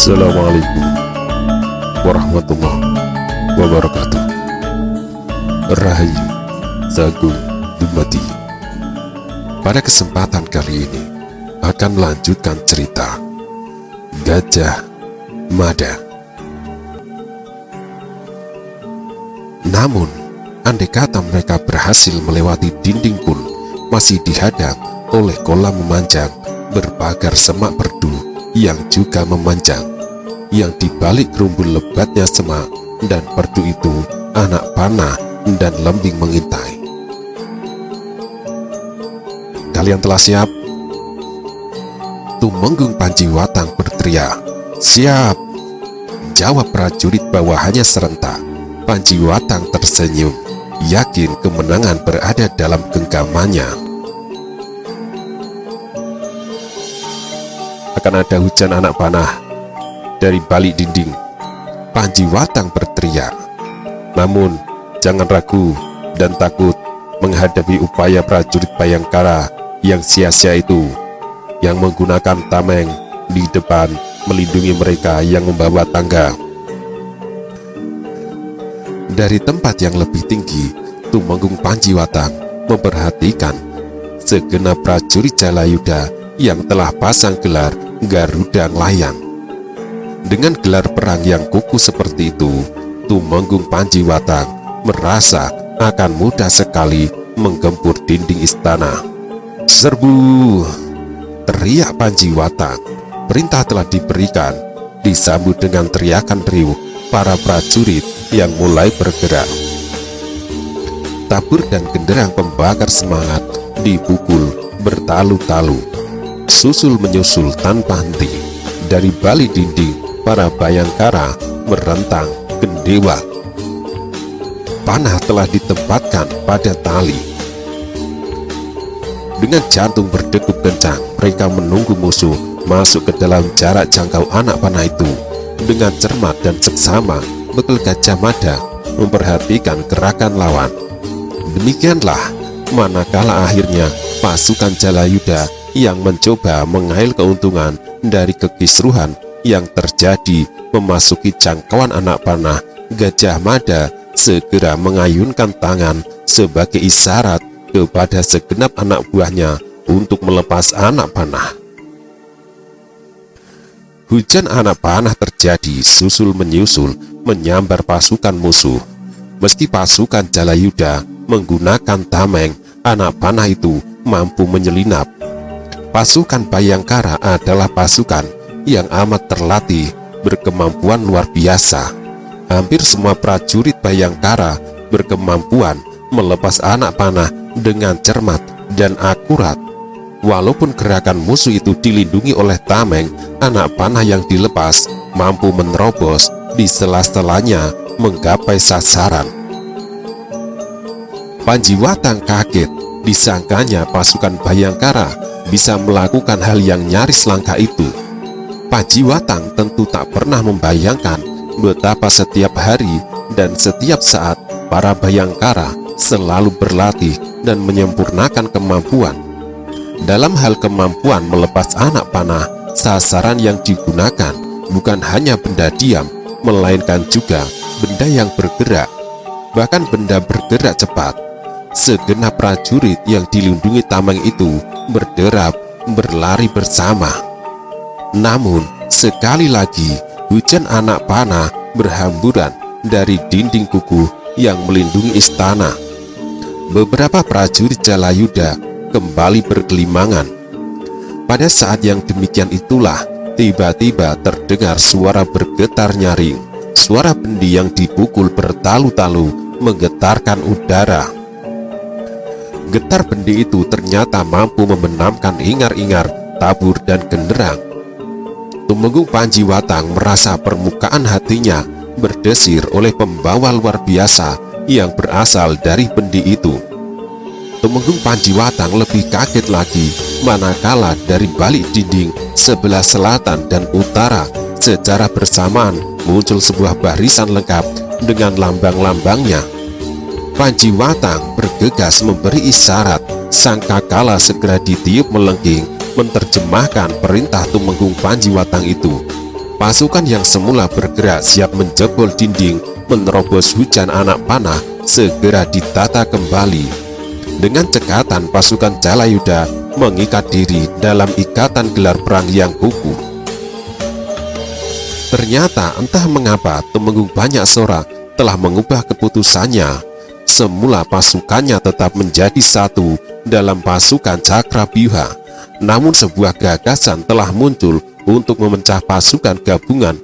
Assalamualaikum warahmatullahi wabarakatuh. Rahayu Sagung Dumadi. Pada kesempatan kali ini akan melanjutkan cerita Gajah Mada. Namun, andai kata mereka berhasil melewati dinding pun masih dihadang oleh kolam memanjang berpagar semak perdu yang juga memanjang, yang dibalik rumpun lebatnya semak dan perdu itu anak panah dan lembing mengintai. Kalian telah siap? Tumenggung Panjiwatang berteriak, "Siap!" Jawab prajurit bawahannya serentak. Panjiwatang tersenyum, yakin kemenangan berada dalam genggamannya. Akan ada hujan anak panah dari balik dinding, Panjiwatang berteriak. Namun jangan ragu dan takut menghadapi upaya prajurit Bayangkara yang sia-sia itu, yang menggunakan tameng di depan melindungi mereka yang membawa tangga. Dari tempat yang lebih tinggi, Tumenggung Panjiwatang memperhatikan segenap prajurit Jalayuda yang telah pasang gelar Garuda Layang. Dengan gelar perang yang kukuh seperti itu, Tumenggung Panjiwatang merasa akan mudah sekali menggempur dinding istana. "Serbu!" teriak Panjiwatang. Perintah telah diberikan, disambut dengan teriakan riuh para prajurit yang mulai bergerak. Tabur dan genderang pembakar semangat dipukul bertalu-talu, susul menyusul tanpa henti. Dari balik dinding, para Bayangkara merentang gendewa. Panah telah ditempatkan pada tali. Dengan jantung berdegup kencang, mereka menunggu musuh masuk ke dalam jarak jangkau anak panah itu. Dengan cermat dan seksama, bekal Gajah Mada memperhatikan gerakan lawan. Demikianlah manakala akhirnya pasukan Jalayuda yang mencoba mengail keuntungan dari kekisruhan yang terjadi memasuki jangkauan anak panah, Gajah Mada segera mengayunkan tangan sebagai isyarat kepada segenap anak buahnya untuk melepas anak panah. Hujan anak panah terjadi susul menyusul menyambar pasukan musuh. Meski pasukan Jalayuda menggunakan tameng, anak panah itu mampu menyelinap. Pasukan Bayangkara adalah pasukan yang amat terlatih, berkemampuan luar biasa. Hampir semua prajurit Bayangkara berkemampuan melepas anak panah dengan cermat dan akurat. Walaupun gerakan musuh itu dilindungi oleh tameng, anak panah yang dilepas mampu menerobos di sela-selanya menggapai sasaran. Panjiwatang kaget, disangkanya pasukan Bayangkara bisa melakukan hal yang nyaris langka itu. Panjiwatang tentu tak pernah membayangkan betapa setiap hari dan setiap saat para Bayangkara selalu berlatih dan menyempurnakan kemampuan. Dalam hal kemampuan melepas anak panah, sasaran yang digunakan bukan hanya benda diam, melainkan juga benda yang bergerak, bahkan benda bergerak cepat. Segenap prajurit yang dilindungi tameng itu berderap, berlari bersama. Namun, sekali lagi, hujan anak panah berhamburan dari dinding kukuh yang melindungi istana. Beberapa prajurit Jalayuda kembali bergelimangan. Pada saat yang demikian itulah, tiba-tiba terdengar suara bergetar nyaring. Suara bendi yang dipukul bertalu-talu menggetarkan udara. Getar bendi itu ternyata mampu membenamkan ingar-ingar, tabur, dan genderang. Tumenggung Panjiwatang merasa permukaan hatinya berdesir oleh pembawa luar biasa yang berasal dari bendi itu. Tumenggung Panjiwatang lebih kaget lagi manakala dari balik dinding sebelah selatan dan utara secara bersamaan muncul sebuah barisan lengkap dengan lambang-lambangnya. Panjiwatang bergegas memberi isyarat. Sangkakala segera ditiup melengking menerjemahkan perintah Tumenggung Panjiwatang itu. Pasukan yang semula bergerak siap menjebol dinding, menerobos hujan anak panah, segera ditata kembali. Dengan cekatan pasukan Jalayuda mengikat diri dalam ikatan gelar perang yang kukuh. Ternyata entah mengapa Tumenggung Banyaksora telah mengubah keputusannya. Semula pasukannya tetap menjadi satu dalam pasukan Cakrabyuha, namun sebuah gagasan telah muncul untuk memecah pasukan gabungan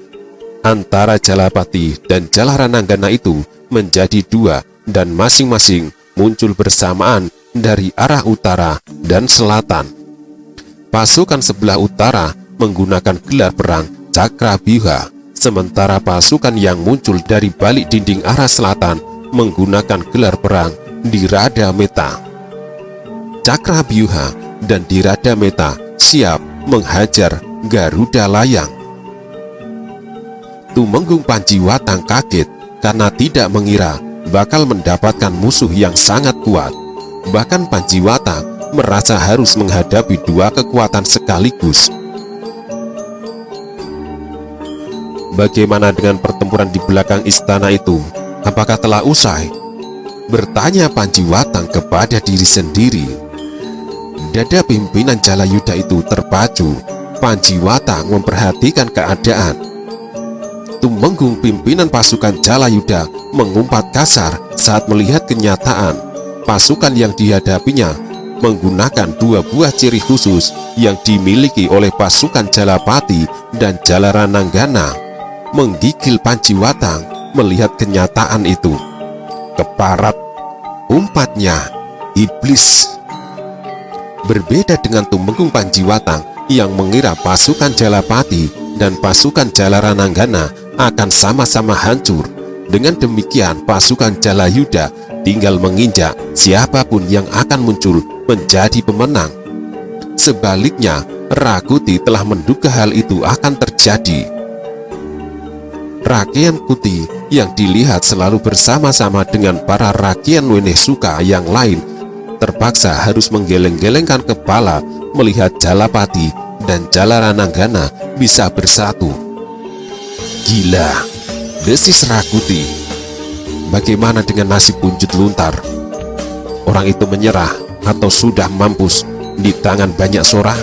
antara Jalapati dan Jalarananggana itu menjadi dua, dan masing-masing muncul bersamaan dari arah utara dan selatan. Pasukan sebelah utara menggunakan gelar perang Cakrabyuha, sementara pasukan yang muncul dari balik dinding arah selatan menggunakan gelar perang Diradameta. Cakrabyuha dan Diradameta siap menghajar Garuda Layang. Tumenggung Panjiwatang kaget karena tidak mengira bakal mendapatkan musuh yang sangat kuat. Bahkan Panjiwatang merasa harus menghadapi dua kekuatan sekaligus. Bagaimana dengan pertempuran di belakang istana itu? Apakah telah usai? Bertanya Panjiwatang kepada diri sendiri. Dada pimpinan Jalayuda itu terpacu. Panjiwatang memperhatikan keadaan. Tumenggung pimpinan pasukan Jalayuda mengumpat kasar saat melihat kenyataan. Pasukan yang dihadapinya menggunakan dua buah ciri khusus yang dimiliki oleh pasukan Jalapati dan Jalarananggana. Menggigil Panjiwatang melihat kenyataan itu. Keparat, umpatnya, iblis. Berbeda dengan Tumenggung Panjiwatang yang mengira pasukan Jalapati dan pasukan Jalarananggana akan sama-sama hancur. Dengan demikian pasukan Jalayuda tinggal menginjak siapapun yang akan muncul menjadi pemenang. Sebaliknya, Rakuti telah menduga hal itu akan terjadi. Rakyat Kuti yang dilihat selalu bersama-sama dengan para rakyat Wenesuka yang lain terpaksa harus menggeleng-gelengkan kepala melihat Jalapati dan Jalarananggana bisa bersatu. Gila, desis Rakuti. Bagaimana dengan nasib Punjut Luntar? Orang itu menyerah atau sudah mampus di tangan Banyaksora?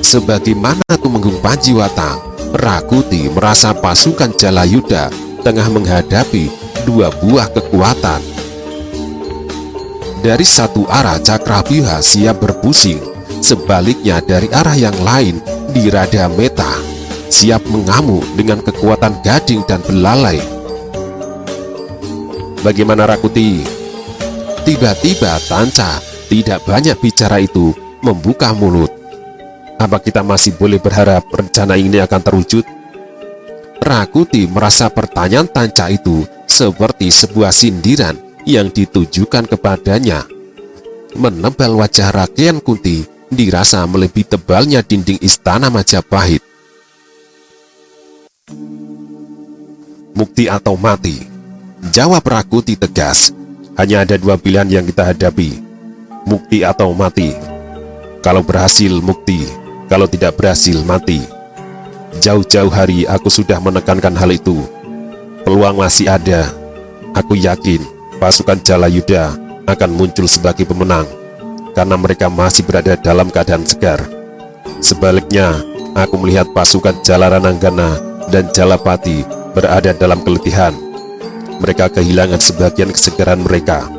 Sebagaimana Tumenggung Panjiwatang, Rakuti merasa pasukan Jalayuda tengah menghadapi dua buah kekuatan. Dari satu arah Cakrabyuha siap berpusing, sebaliknya dari arah yang lain Diradameta siap mengamuk dengan kekuatan Gading dan Belalai. Bagaimana Rakuti? Tiba-tiba Tanca tidak banyak bicara itu membuka mulut. Apa kita masih boleh berharap rencana ini akan terwujud? Rakuti merasa pertanyaan Tanca itu seperti sebuah sindiran yang ditujukan kepadanya. Menebal wajah rakyat Kunti dirasa melebihi tebalnya dinding istana Majapahit. Mukti atau mati? Jawab Rakuti tegas. Hanya ada dua pilihan yang kita hadapi, mukti atau mati. Kalau berhasil mukti, kalau tidak berhasil mati. Jauh-jauh hari aku sudah menekankan hal itu. Peluang masih ada. Aku yakin pasukan Jalayuda akan muncul sebagai pemenang karena mereka masih berada dalam keadaan segar. Sebaliknya, aku melihat pasukan Jalarananggana dan Jalapati berada dalam keletihan. Mereka kehilangan sebagian kesegaran mereka.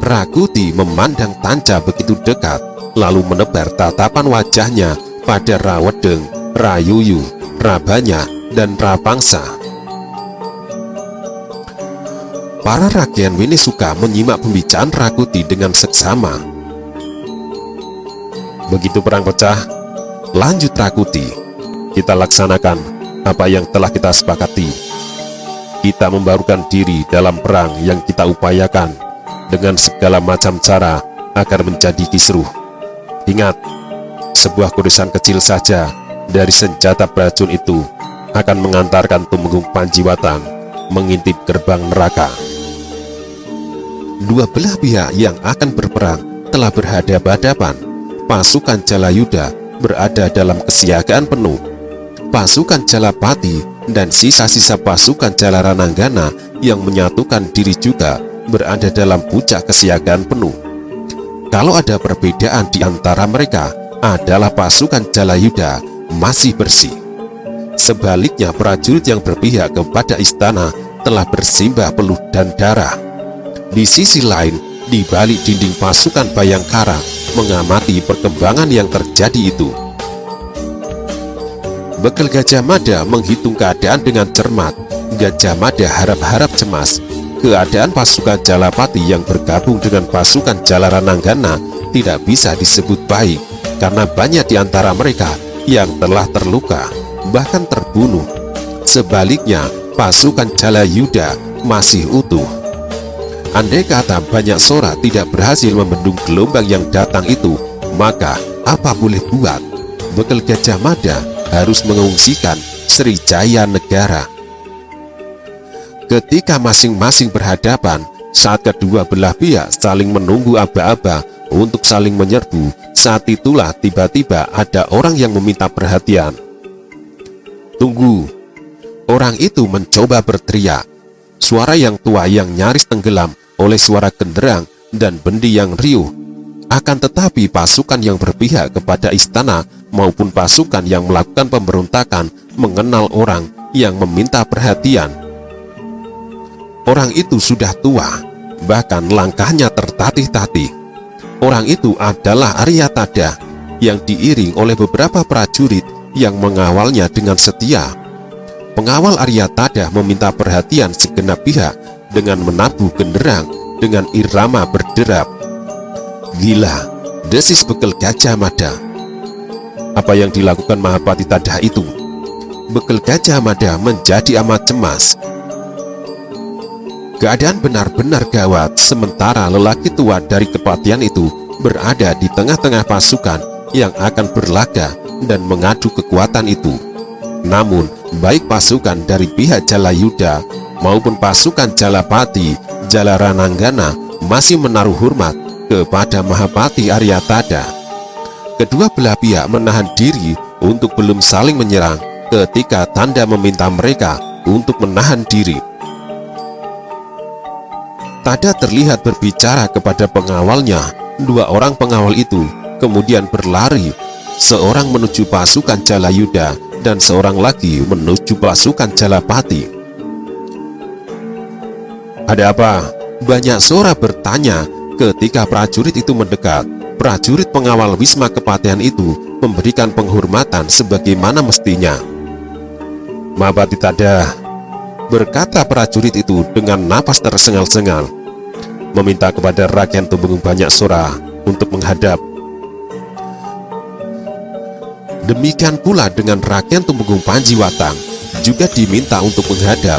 Rakuti memandang Tanca begitu dekat, lalu menebar tatapan wajahnya pada Rawedeng, Rayuyu, Rabanya, dan Rapangsa. Para rakyat Wenesuka menyimak pembicaraan Rakuti dengan seksama. Begitu perang pecah, lanjut Rakuti, kita laksanakan apa yang telah kita sepakati. Kita membarukan diri dalam perang yang kita upayakan dengan segala macam cara agar menjadi kisruh. Ingat, sebuah goresan kecil saja dari senjata beracun itu akan mengantarkan Tumenggung Panjiwatang mengintip gerbang neraka. Dua belah pihak yang akan berperang telah berhadapan-hadapan. Pasukan Jalayuda berada dalam kesiagaan penuh. pasukan Jalapati dan sisa-sisa pasukan Jalarananggana yang menyatukan diri juga berada dalam puncak kesiagaan penuh. Kalau ada perbedaan di antara mereka adalah pasukan Jalayuda masih bersih. Sebaliknya prajurit yang berpihak kepada istana telah bersimbah peluh dan darah. Di sisi lain, di balik dinding pasukan Bhayangkara mengamati perkembangan yang terjadi itu. Bekal Gajah Mada menghitung keadaan dengan cermat. Gajah Mada harap-harap cemas. Keadaan pasukan Jalapati yang bergabung dengan pasukan Jalarananggana tidak bisa disebut baik karena banyak di antara mereka yang telah terluka, bahkan terbunuh. Sebaliknya, pasukan Jalayuda masih utuh. Andai kata Banyaksora tidak berhasil membendung gelombang yang datang itu, maka apa boleh buat? Bekal Gajah Mada harus mengungsikan Srijaya Negara. Ketika masing-masing berhadapan, saat kedua belah pihak saling menunggu aba-aba untuk saling menyerbu, saat itulah tiba-tiba ada orang yang meminta perhatian. "Tunggu!" Orang itu mencoba berteriak. Suara yang tua yang nyaris tenggelam oleh suara genderang dan bendi yang riuh. Akan tetapi pasukan yang berpihak kepada istana maupun pasukan yang melakukan pemberontakan mengenal orang yang meminta perhatian. Orang itu sudah tua, bahkan langkahnya tertatih-tatih. Orang itu adalah Aryatada yang diiring oleh beberapa prajurit yang mengawalnya dengan setia. Pengawal Aryatada meminta perhatian segenap pihak dengan menabuh genderang dengan irama berderap. "Gila," desis Bekal Gajah Mada. Apa yang dilakukan Mahapati Tadah itu? Bekal Gajah Mada menjadi amat cemas. Keadaan benar-benar gawat, sementara lelaki tua dari kepatian itu berada di tengah-tengah pasukan yang akan berlaga dan mengadu kekuatan itu. Namun, baik pasukan dari pihak Jalayuda maupun pasukan Jalapati, Jalarananggana masih menaruh hormat kepada Mahapati Aryatada. Kedua belah pihak menahan diri untuk belum saling menyerang ketika tanda meminta mereka untuk menahan diri. Tada terlihat berbicara kepada pengawalnya. Dua orang pengawal itu kemudian berlari, seorang menuju pasukan Jalayuda dan seorang lagi menuju pasukan Jalapati. "Ada apa?" Banyaksora bertanya ketika prajurit itu mendekat. Prajurit pengawal Wisma Kepatihan itu memberikan penghormatan sebagaimana mestinya. "Mahapati Tadah," berkata prajurit itu dengan napas tersengal-sengal, "meminta kepada Raden Tumenggung Banyaksora untuk menghadap." Demikian pula dengan Raden Tumenggung Panjiwatang juga diminta untuk menghadap.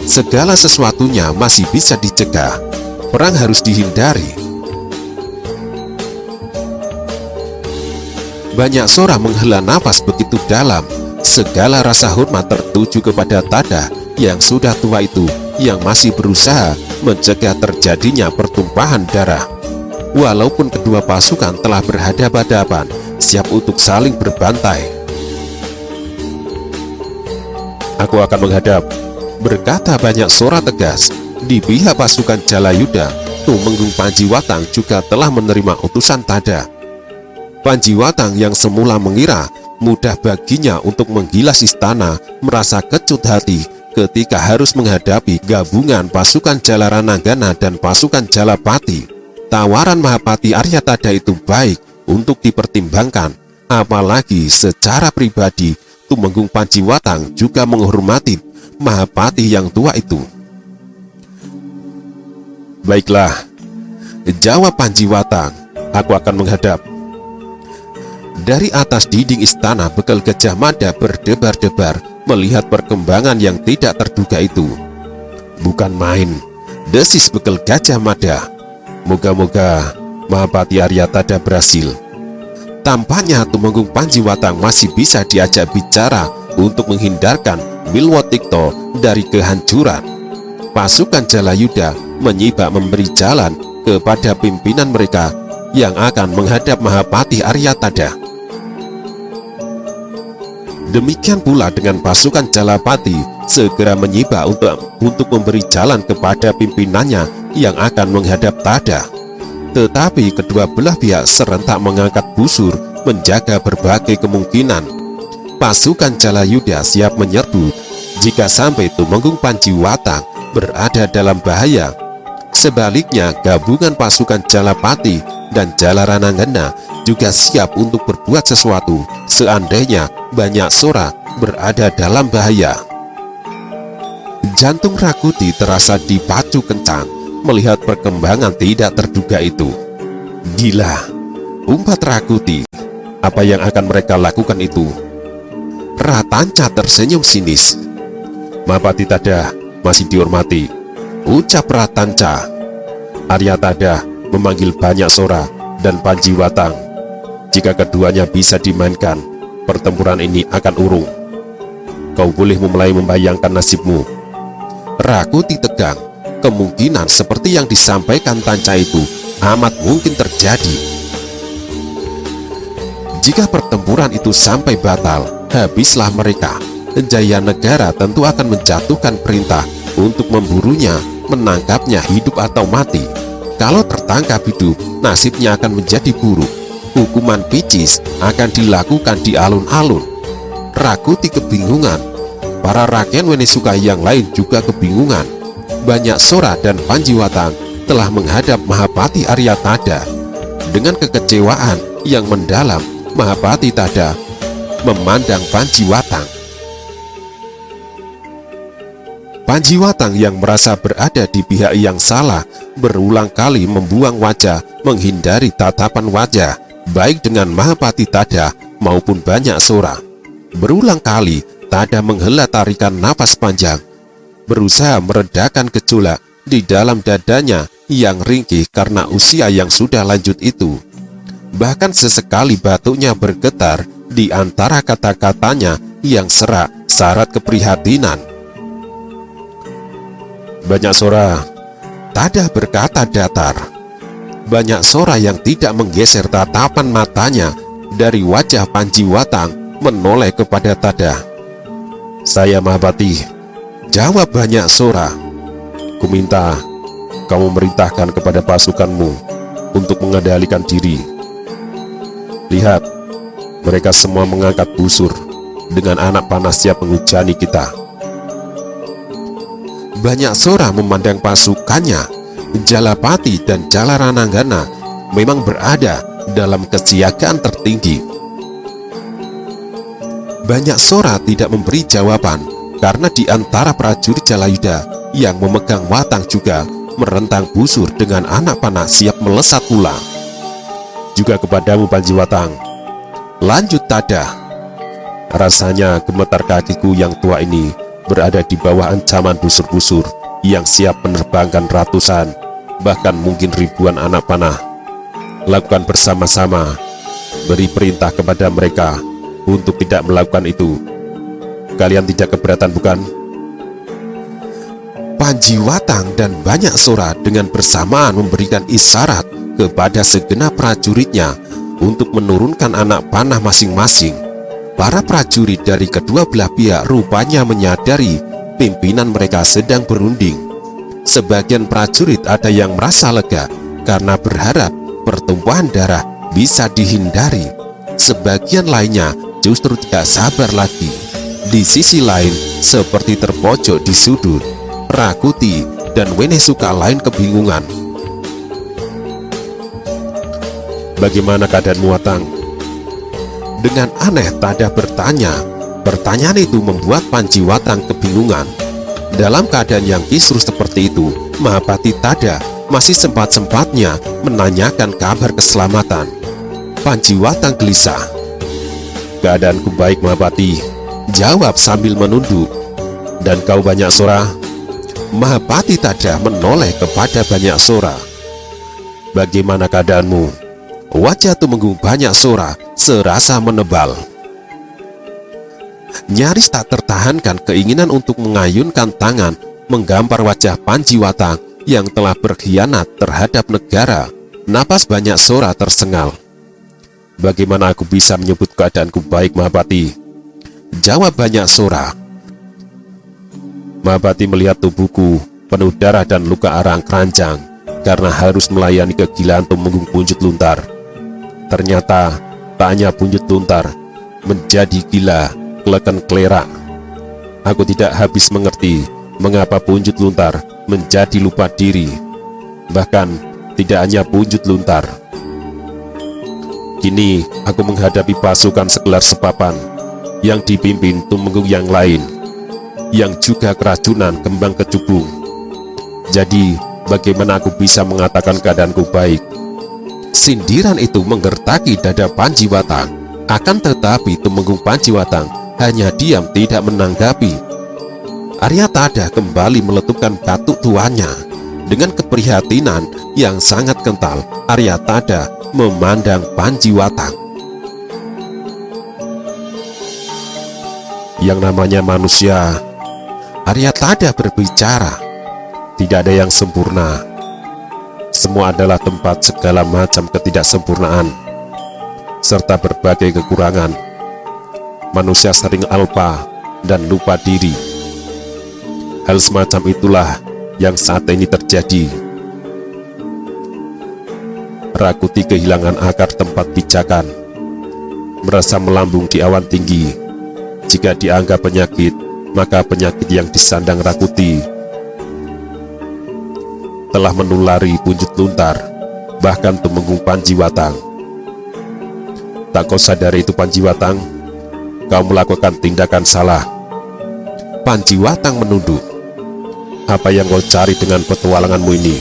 Segala sesuatunya masih bisa dicegah, perang harus dihindari. Banyaksora menghela nafas begitu dalam. Segala rasa hormat tertuju kepada Tada yang sudah tua itu, yang masih berusaha mencegah terjadinya pertumpahan darah. Walaupun kedua pasukan telah berhadapan-hadapan, siap untuk saling berbantai. "Aku akan menghadap," berkata Banyaksora tegas. Di pihak pasukan Jalayuda, Tumenggung Panjiwatang juga telah menerima utusan Tada. Panjiwatang yang semula mengira mudah baginya untuk menggilas istana merasa kecut hati ketika harus menghadapi gabungan pasukan Jalarananggana dan pasukan Jalapati. Tawaran Mahapati Aryatada itu baik untuk dipertimbangkan, apalagi secara pribadi Tumenggung Panjiwatang juga menghormati Mahapati yang tua itu. "Baiklah," jawab Panjiwatang, "aku akan menghadap." Dari atas dinding istana, Bekal Gajah Mada berdebar-debar melihat perkembangan yang tidak terduga itu. "Bukan main," desis Bekal Gajah Mada. "Moga-moga Mahapati Aryatada berhasil." Tampaknya Tumenggung Panjiwatang masih bisa diajak bicara untuk menghindarkan Milwatikto dari kehancuran. Pasukan Jalayuda menyibak memberi jalan kepada pimpinan mereka yang akan menghadap Mahapati Aryatada. Demikian pula dengan pasukan Jalapati segera menyibak untuk memberi jalan kepada pimpinannya yang akan menghadap Tada. Tetapi kedua belah pihak serentak mengangkat busur menjaga berbagai kemungkinan. Pasukan Jalayuda siap menyerbu jika sampai Tumenggung Panjiwatang berada dalam bahaya. Sebaliknya, gabungan pasukan Jalapati dan Jalarananggana juga siap untuk berbuat sesuatu seandainya Banyak Sora berada dalam bahaya. Jantung Rakuti terasa dipacu kencang melihat perkembangan tidak terduga itu. Gila, umpat Rakuti, apa yang akan mereka lakukan itu? Ratanca tersenyum sinis. Mahapati Tada masih dihormati, ucap Ratanca. Arya Tada memanggil Banyak Sora dan Panjiwatang. Jika keduanya bisa dimainkan, pertempuran ini akan urung. Kau boleh mulai membayangkan nasibmu. Rakuti tegang. Kemungkinan seperti yang disampaikan Tanca itu amat mungkin terjadi. Jika pertempuran itu sampai batal, habislah mereka. Jayanegara tentu akan menjatuhkan perintah untuk memburunya, menangkapnya hidup atau mati. Kalau tertangkap hidup, nasibnya akan menjadi buruk. Hukuman picis akan dilakukan di alun-alun. Rakuti kebingungan. Para rakyat Wenesuka yang lain juga kebingungan. Banyak Sora dan Panjiwatang telah menghadap Mahapati Arya Tada. Dengan kekecewaan yang mendalam, Mahapati Tada memandang Panjiwatang. Panjiwatang yang merasa berada di pihak yang salah berulang kali membuang wajah menghindari tatapan wajah baik dengan Mahapati Tada maupun Banyak Sora. Berulang kali Tada menghela tarikan nafas panjang, berusaha meredakan gejolak di dalam dadanya yang ringkih karena usia yang sudah lanjut itu. Bahkan sesekali batuknya bergetar di antara kata-katanya yang serak syarat keprihatinan. Banyak Sora, Tada berkata datar. Banyak Sora yang tidak menggeser tatapan matanya dari wajah Panjiwatang menoleh kepada Tada. Saya Mahapati, jawab Banyak Sora. Kuminta kamu merintahkan kepada pasukanmu untuk mengendalikan diri. Lihat, mereka semua mengangkat busur dengan anak panah siap menghujani kita. Banyak Sora memandang pasukannya. Jalapati dan Jalarananggana memang berada dalam kesiagaan tertinggi. Banyak Sora tidak memberi jawaban karena di antara prajurit Jalayuda yang memegang watang juga merentang busur dengan anak panah siap melesat pula. Juga kepadamu Panjiwatang, lanjut Tada. Rasanya gemetar kakiku yang tua ini berada di bawah ancaman busur-busur yang siap menerbangkan ratusan, bahkan mungkin ribuan anak panah. Lakukan bersama-sama. Beri perintah kepada mereka untuk tidak melakukan itu. Kalian tidak keberatan, bukan? Panjiwatang dan Banyak Sora dengan bersamaan memberikan isyarat kepada segenap prajuritnya untuk menurunkan anak panah masing-masing. Para prajurit dari kedua belah pihak rupanya menyadari pimpinan mereka sedang berunding. Sebagian prajurit ada yang merasa lega karena berharap pertumpahan darah bisa dihindari. Sebagian lainnya justru tidak sabar lagi. Di sisi lain, seperti terpojok di sudut, Rakuti dan Wenesuka lain kebingungan. Bagaimana keadaanmu, Watang? Dengan aneh Tada bertanya. Pertanyaan itu membuat Panjiwatang kebingungan. Dalam keadaan yang kisruh seperti itu, Mahapati Tada masih sempat-sempatnya menanyakan kabar keselamatan. Panjiwatang gelisah. Keadaanku baik Mahapati, jawab sambil menunduk. Dan kau Banyak Sora? Mahapati Tada menoleh kepada Banyak Sora. Bagaimana keadaanmu? Wajah Tumenggung Banyak Sora serasa menebal. Nyaris tak tertahankan keinginan untuk mengayunkan tangan menggampar wajah Panjiwatang yang telah berkhianat terhadap negara. Napas Banyak Sora tersengal. Bagaimana aku bisa menyebut keadaanku baik Mahapati? jawab Banyak Sora. Mahapati melihat tubuhku penuh darah dan luka arang keranjang karena harus melayani kegilaan Tumenggung Punjut Luntar. Ternyata tak hanya Punjut Luntar menjadi gila, keleken kelerak. Aku tidak habis mengerti mengapa Punjut Luntar menjadi lupa diri. Bahkan tidak hanya Punjut Luntar. Kini aku menghadapi pasukan segelar sepapan yang dipimpin Tumenggung yang lain, yang juga keracunan kembang kecubung. Jadi bagaimana aku bisa mengatakan keadaanku baik? Sindiran itu menggertaki dada Panjiwatang. Akan tetapi Tumenggung Panjiwatang hanya diam tidak menanggapi. Aryatada kembali meletupkan batuk tuannya. Dengan keprihatinan yang sangat kental, Aryatada memandang Panjiwatang. Yang namanya manusia, Aryatada berbicara, tidak ada yang sempurna. Semua adalah tempat segala macam ketidaksempurnaan serta berbagai kekurangan. Manusia sering alpa dan lupa diri. Hal semacam itulah yang saat ini terjadi. Rakuti kehilangan akar tempat pijakan, merasa melambung di awan tinggi. Jika dianggap penyakit, maka penyakit yang disandang Rakuti telah menulari Punjut Luntar, bahkan Tumenggung Panjiwatang. Tak kau sadari itu Panjiwatang? Kau melakukan tindakan salah. Panjiwatang menunduk. Apa yang kau cari dengan petualanganmu ini?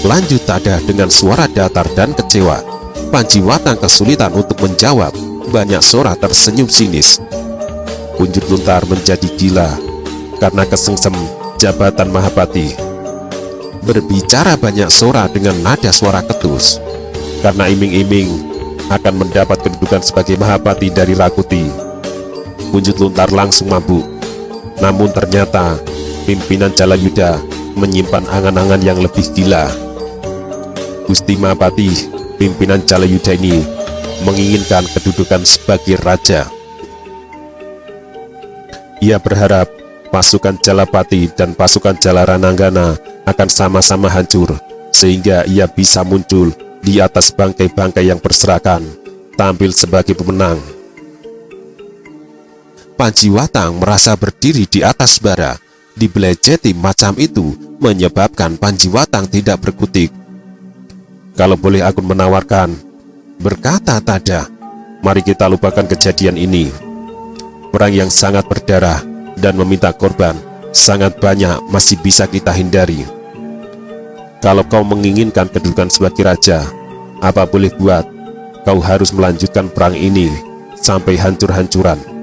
Lanjut Tada dengan suara datar dan kecewa. Panjiwatang kesulitan untuk menjawab. Banyak Sora tersenyum sinis. Punjut Luntar menjadi gila karena kesengsem jabatan Mahapati. Berbicara Banyak Sora dengan nada suara ketus, karena iming-iming akan mendapat kedudukan sebagai Mahapati dari Rakuti. Punjut Luntar langsung mabuk. Namun ternyata pimpinan Jalayuda menyimpan angan-angan yang lebih gila. Gusti Mahapati, pimpinan Jalayuda ini menginginkan kedudukan sebagai raja. Ia berharap pasukan Jalapati dan pasukan Jalarananggana akan sama-sama hancur, sehingga ia bisa muncul di atas bangkai-bangkai yang berserakan, tampil sebagai pemenang. Panjiwatang merasa berdiri di atas bara, dibeleceti macam itu menyebabkan Panjiwatang tidak berkutik. Kalau boleh aku menawarkan, berkata Tada, mari kita lupakan kejadian ini. Perang yang sangat berdarah dan meminta korban sangat banyak masih bisa kita hindari. Kalau kau menginginkan kedudukan sebagai raja, apa boleh buat, kau harus melanjutkan perang ini sampai hancur-hancuran.